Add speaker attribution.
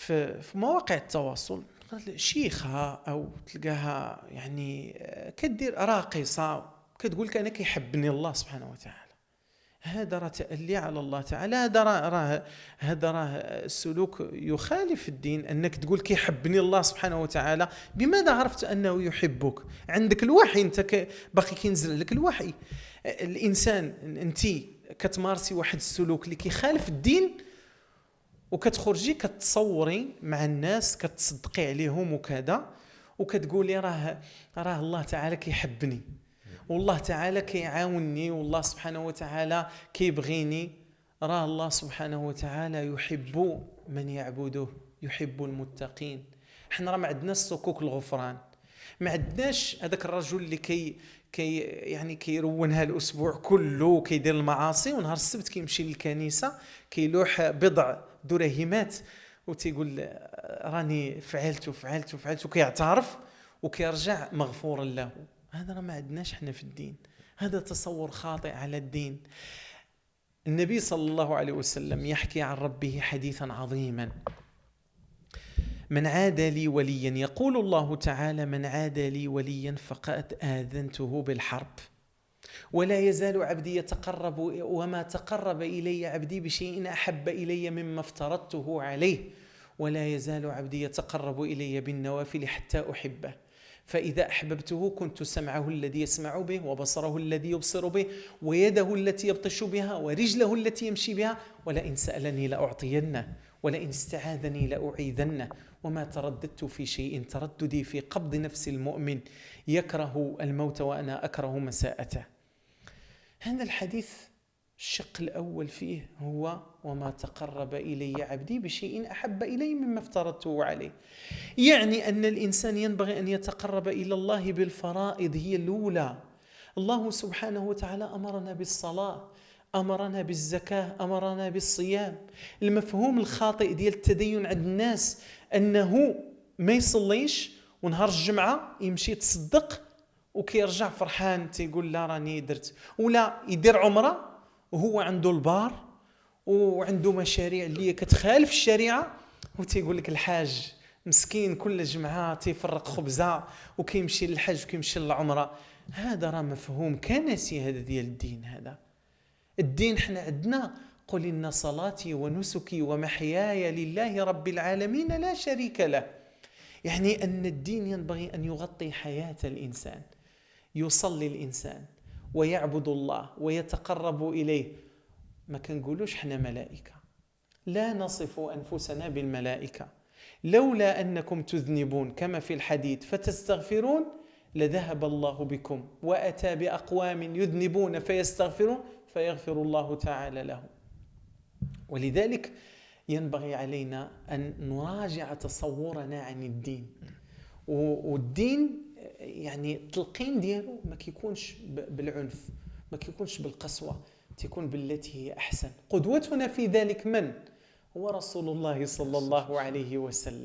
Speaker 1: في مواقع التواصل شيخة أو تلقاها يعني كدير راقصة كتقول لك أنا كيحبني الله سبحانه وتعالى. هذا راه تألي على الله تعالى، هذا راه السلوك يخالف الدين. أنك تقول كيحبني الله سبحانه وتعالى، بماذا عرفت أنه يحبك؟ عندك الوحي، أنت باقي كينزل لك الوحي. الإنسان أنت كتمارسي واحد السلوك اللي كيخالف الدين وكتخرجي كتصوري مع الناس كتصدقي عليهم وكذا، وكتقولي راه الله تعالى كيحبني، والله تعالى كيعاونني، والله سبحانه وتعالى كيبغيني. راه الله سبحانه وتعالى يحب من يعبده، يحب المتقين. احنا راه ما عندناش صكوك الغفران، ما عندناش هذاك الرجل اللي يعني كيرونها الاسبوع كله وكيدير المعاصي، ونهار السبت كيمشي للكنيسه كيلوح بضع درهمات وتيقول راني فعلت وكيعترف وكيرجع مغفورا له. هذا ما عندناش احنا في الدين، هذا تصور خاطئ على الدين. النبي صلى الله عليه وسلم يحكي عن ربه حديثا عظيما: من عاد لي وليا، يقول الله تعالى: من عاد لي وليا فقد آذنته بالحرب، ولا يزال عبدي يتقرب، وما تقرب إلي عبدي بشيء أحب إلي مما افترضته عليه، ولا يزال عبدي يتقرب إلي بالنوافل حتى أحبه، فإذا أحببته كنت سمعه الذي يسمع به، وبصره الذي يبصر به، ويده التي يبطش بها، ورجله التي يمشي بها، ولئن سألني لأعطينه، ولئن استعاذني لأعيذنه. وما ترددت في شيء ترددي في قبض نفس المؤمن يكره الموت وأنا أكره مساءته. هذا الحديث الشق الأول فيه هو: وما تقرب إلي عبدي بشيء أحب إلي مما افترضته عليه. يعني أن الإنسان ينبغي أن يتقرب إلى الله بالفرائض، هي الأولى. الله سبحانه وتعالى أمرنا بالصلاة، أمرنا بالزكاة، أمرنا بالصيام. المفهوم الخاطئ ديال التدين عند الناس أنه ما يصليش ونهار الجمعة يمشي يتصدق وكيرجع فرحان تيقول لا راني درت، ولا يدير عمره وهو عنده البار وعنده مشاريع اللي كتخالف الشريعة، وتيقول لك الحاج مسكين كل جمعة تيفرق خبزة وكيمشي للحج وكيمشي للعمرة. هذا راه مفهوم كنسي هذا ديال الدين. هذا الدين احنا عندنا: قل إن صلاتي ونسكي ومحياي لله رب العالمين لا شريك له. يعني أن الدين ينبغي أن يغطي حياة الإنسان، يصلي الإنسان ويعبد الله ويتقرب إليه. ما كنقولوش احنا ملائكة، لا نصف أنفسنا بالملائكة. لولا أنكم تذنبون كما في الحديث فتستغفرون لذهب الله بكم، وأتى بأقوام يذنبون فيستغفرون فيغفر الله تعالى لهم. ولذلك ينبغي علينا أن نراجع تصورنا عن الدين. والدين يعني التلقين ديالو ما كيكونش بالعنف، ما كيكونش بالقسوة، تكون بالتي هي أحسن. قدوتنا في ذلك من؟ هو رسول الله صلى الله عليه وسلم.